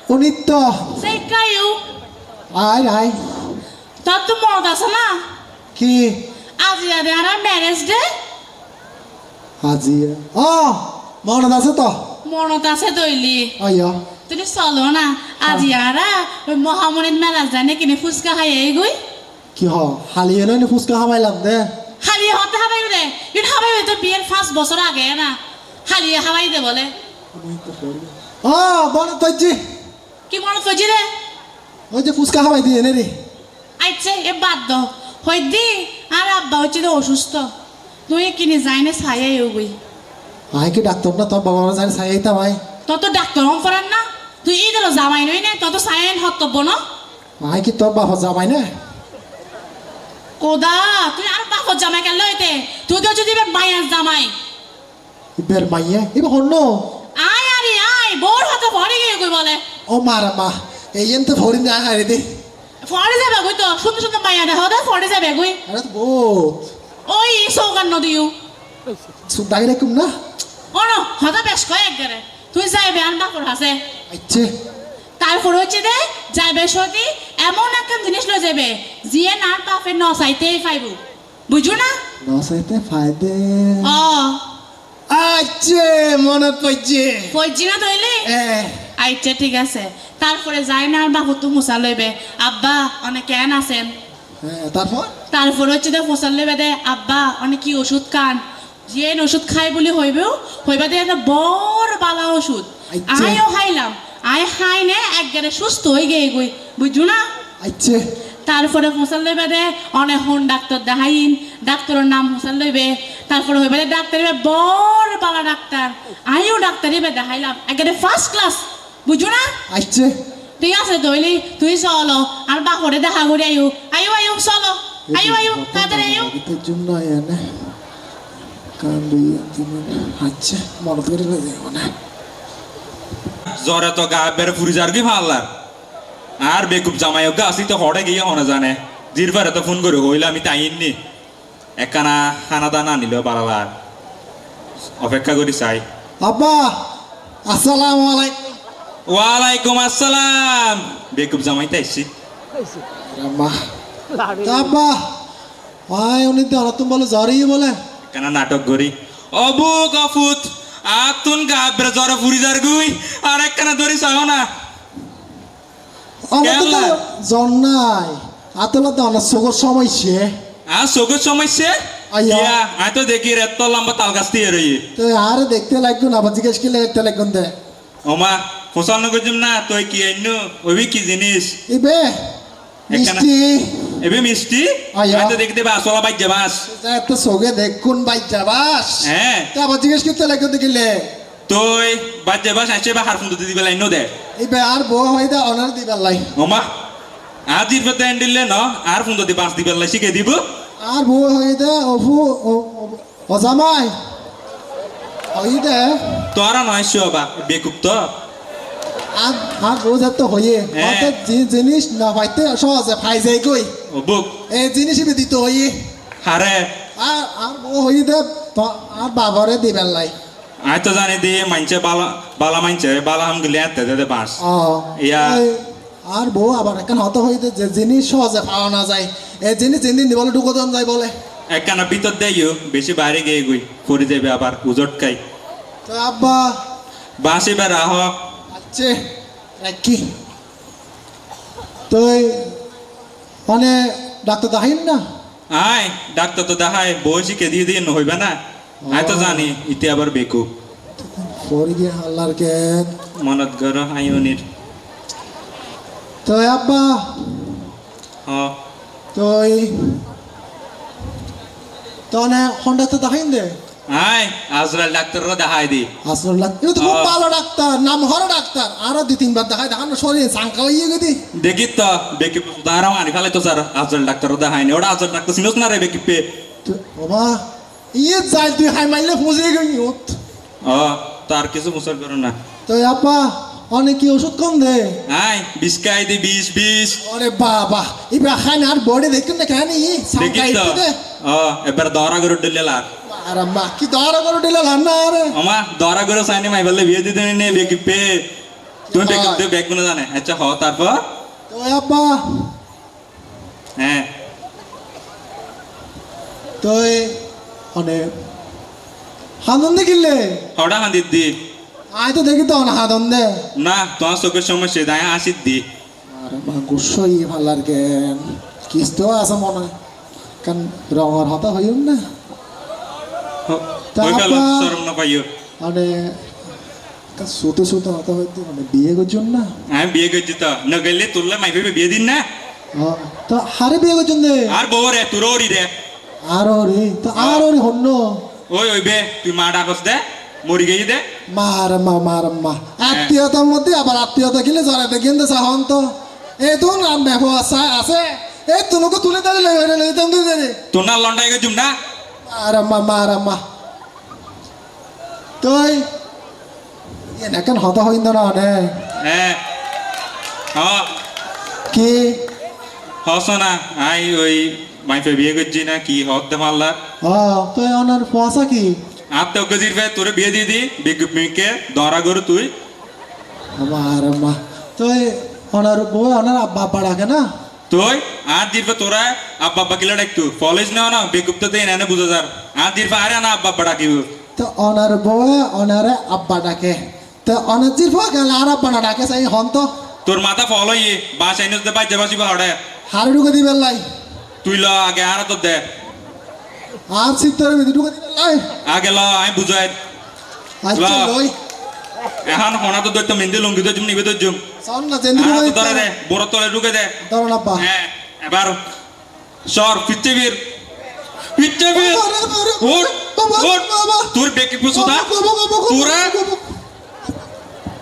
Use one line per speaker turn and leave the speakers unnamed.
উনি তো
সেই কায়ু
আয় আয়
তোর তো মত আছে না
কি
আজি আরে আর ম্যারেজ ডে
আজি ও মনত আছে তো
মনত আছে দইলি
আইয়া
তুমি চলো না আজি আর ওই মহামনির মেলা জানে কিনে ফুচকা খাই এই গই
কি হ হালিয়ে নয় ফুচকা খামাইলাম দে
হালিয়ে হতে হাবাই দে এটা হাবাই তো বিয়ের 5 বছর আগে না হালিয়ে হাবাই দে বলে
ও মনত হচ্ছে
কি মনত হচ্ছে রে
ওই যে ফুচকা খামাই দিয়ে নে রে
আচ্ছা এ বাদ দাও হই দি আর আব্বা হচ্ছে তো অসুস্থ তুই কিনে যাই না ছায়াই ওই
আয় কি ডাক্তার না তোর বাবা জানি সাইতা ভাই
তত ডাক্তার হম করার না তুই ঈদের জামাই নই না তত ছায়াই হতব্য না
আয় কি তোর বাবা জামাই না
কোদা তুই আর বাপর জামাই কেন লইতে তুই তো যদি মায়ের জামাই
বের মাইয়া এবার হন্য
আয় আরে আয় বোর হাতে ভরে গিয়ে কই বলে
ও মারা মা এই এনতে ভরি না হারে দে
ফরে যাবে কই তো সুন্দর সুন্দর মাইয়া দেখো দে ফরে যাবে কই
আরে তো বহুত
ওই সৌগান নদীও
সুদাই রাখুম না
অন হতা বেশ কয় একবারে তুই যাইবে আর বাপর হাসে
আচ্ছা
তারপর হচ্ছে দে যাইবে সতী এমন একটা জিনিস লয়ে যাবে জিয়ে নার বাপের ন চাইতেই পাইব বুঝো না
নসাইতে ফায়দে
ও
আচ্ছা মনত পড়ছে
কইছি না তইলে আচ্ছা ঠিক আছে তারপরে যাই না আর বাপু তো মুসা লইবে আব্বা অনেক কেন আছেন
তারপর
তারপর হচ্ছে দে ফসল লইবে দে আব্বা অনেক কি ওষুধ খান যে ওষুধ খাই বলে হইবেও হইবা দে একটা বড় বালা ওষুধ
আচ্ছা।
আইও খাইলাম আই খাই নে একবারে সুস্থ হয়ে গিয়ে গই বুঝছো না
আচ্ছা
তারপরে ফসল লইবে দে অনেক হন ডাক্তার দেখাইন ডাক্তারের নাম ফসল লইবে তারপরে হইবে দে ডাক্তার বড় বালা ডাক্তার আইও ডাক্তার এবার দেখাইলাম একবারে ফার্স্ট ক্লাস বুঝছো না
আচ্ছা
ঠিক আছে তৈলি তুই চলো আর বাপরে দেখা করে আইও আইও আইও চলো আইও আইও তাড়াতাড়ি আইও
এটার জন্য এনে কান্দি আচ্ছা মনত করে যাবো না
জ্বরে তো গা বেড়ে ফুরি যার কি ভাল্লার আর বেকুব জামাই গা আসি তো হঠাৎ গিয়ে হনে জানে জির পারে তো ফোন করে হইলে আমি তাইনি একখানা খানা দানা নিল বাড়াবার অপেক্ষা করি চাই
আব্বা আসসালামু আলাইকুম
ওয়ালাইকুম আসসালাম বেকুব জামাই তাইছি
আম্মা আব্বা ভাই উনি তো তুমি বলে জ্বরই বলে
একখানা নাটক করি অবু গফুত আতুন গা বেড়ে জ্বরে ফুরি যার গুই আর একখানা ধরি চাও না
আমার তো জ্বর নাই আতলা তো অনেক চোখের সমস্যা
আর চোখের সমস্যা
আইয়া।
ইয়া আমি তো দেখি রেত লম্বা তাল গাছ দিয়ে রই
তো আর দেখতে লাগতো না আবার জিজ্ঞেস করলে দেখতে লাগতো দে
ওমা পছন্দ করছিম না তুই কি আইনু ওই কি জিনিস
ইবে
একখানা-
মিষ্টি
এবে মিষ্টি
আইয়া।
আমি তো দেখতে বা আসলা বাইক যাবাস
এত চোখে দেখুন বাইক যাবাস
হ্যাঁ
তা আবার জিজ্ঞেস করতে লাগতো দেখিলে
তুই বাইক যাবাস আসে বা হার ফোন দিতে দিবে লাইন দে
ইবে আর বউ হয়ে দে অনার দিবার লাই
ওমা আজ ইর পথে দিলে ন আর ফোন দিতে বাস দিবে লাই শিখে দিব
আর বউ হয়ে দে অভু অজামাই হয়ে দে
তোরা নয় শোবা বেকুব তো
আর আর বউ যাতে হয়ে
হ্যাঁ।
অর্থাৎ যে জিনিস না পাইতে সহজে ফাই যায় কই
ও বুক
এই জিনিস ইবে দিতে হয়ে
হারে
আর আর বউ হয়ে দে আর বাবারে দিবার লাই
আমি তো জানি দি মানছে বালা বালা মানছে বালা হাম গেলে এতে দে বাস
ও
ইয়া।
এই, আর বউ আবার এখন হত হয়ে দে যে জিনিস সহজে পাওয়া না যায় এই জিনিস যেদিন বলে ঢুকোতন যায় বলে
একখানা ভিতর দেইও বেশি বাইরে গিয়ে গুই করে যাবে আবার উজট খাই
তো আব্বা
বাস এবার আহ
আচ্ছা রাখি তুই মানে ডাক্তার দেখাইন না
আয় ডাক্তার তো দেখায় বই শিখে দিয়ে দিয়ে হইবে না আমি তো জানি ইতে আবার বেকুব
পরে গিয়ে আল্লাহর কে
মনত গর আইনির
তো আব্বা
হ
তুই তনে কোন ডাক্তার দেখাইন দে
আয় আজরাল ডাক্তাররা দেখায় দি
আসল ডাক্তার তো খুব ভালো ডাক্তার নাম হর ডাক্তার আরো 2-3 বার দেখাই দেখানো শরীর সাংকা হয়ে গেদি
দেখি তো বেকি দাঁড়াও আনি ফেলে তো স্যার আজরাল ডাক্তাররা দেখায় নি ওটা আজরাল ডাক্তার চিনোস না রে বেকি পে
বাবা ইয়ে যাই তুই হাই মাইলে ফুসে গই
ও তার কিছু মুসল করো না
তো আব্বা অনেক কি ওষুধ কম দে
আয় 20 খাই দি 20
আরে বাবা ইবা খান আর বডি দেখুন না কেন ই
দেখি
সাংকাই
তো
দে
ও এবার দরা করে দিলে লাগ
আরে মা কি দরা করে দিলা না আরে
ওমা দরা করে সাইনি মাই বললে বিয়ে দিতে নে বেকি পে তুমি বেকুব দিয়ে বেগ গুলো জানে আচ্ছা হ তারপর
তো আব্বা
হ্যাঁ
তো অনেক হানন্দে কিনলে
হঠাৎ হান্দির দি
আয় তো দেখি তো অনেক হানন্দে
না তোমার চোখের সমস্যা তাই আসির দি
আর গুসই ভালার কেন কিস্ত আছে মনে হয় কারণ রঙর হতা হইম না
ওই ফেলো
তারপর-
শরম না পাইও
মানে সুতে সুতে হতা হইতে মানে বিয়ে করছুন না
আমি বিয়ে করছি তো না গেলে তোরলে মাই ভেবে বিয়ে দিন না
তো হারে বিয়ে করছুন দে
আর বউ রে তোর ওরি রে
আর রে তো আর রে হন্য
ওই বে তুই মা ডাকস দে মরি গেই দে
মার আত্মীয়তার মধ্যে আবার আত্মীয়তা কিলে জড়াইতে কিন্তু সাহন তো এই তো নাম দেখো আছে এই তুনুকে তুলে তাহলে লেগে তুমি দে
তোর না লন্ডাই গেছুম না
মারাম্মা তুই এখন হত হইন্দ না অনেক
হ্যাঁ হ
কি
হস না আই ওই মাইফে বিয়ে করছি না কি হত দে মাল্লা
তুই অনার পয়সা কি
আর তো গজির ভাই তোরে বিয়ে দিয়ে দি বিজ্ঞ মিকে দরা গরু তুই
মারাম্মা তুই অনার বউ অনার আব্বা আব্বা ডাকে না
তুই আর দিরবে তোরা আব্বা আব্বা কিলা ডাকতু ফলেজ না না বেকুব তো এনে বুঝা যার আর দিরবে আরে না আব্বা আব্বা ডাকিব
তো অনার বউ অনারে আব্বা ডাকে তো অনার জির ফা গেল আর আব্বা না ডাকে সাই হন তো
তোর মাথা ফল হইয়ে বাস আইনস দে বাইজে বাসিবা হড়ে
হারে ঢুকে দিবেন লাই
তুই ল আগে আর তো দে
আর সিদ্ধরে ভিতরে ঢুকে দিবেন লাই
আগে ল আমি বুঝাই
আচ্ছা
ল।
লই
এখন হনা তো দইতো মেহেন্দি লুঙ্গি তো জুম নিবে তো জুম
শোন না জেন্দি
আর
ঢুকে
তো ধরে
দিতে
দে বড় তলে ঢুকে দে
ধরুন আব্বা
হ্যাঁ এবার সর পিচ্ছে বীর পিচ্ছে বীর
বাবা, বাবা,
ওঠ
বাবা,
ওঠ
বাবা।
তোর বেকি পুষুদা
বাবা, বাবা, বাবা,
তোরা
বাবা, বাবা।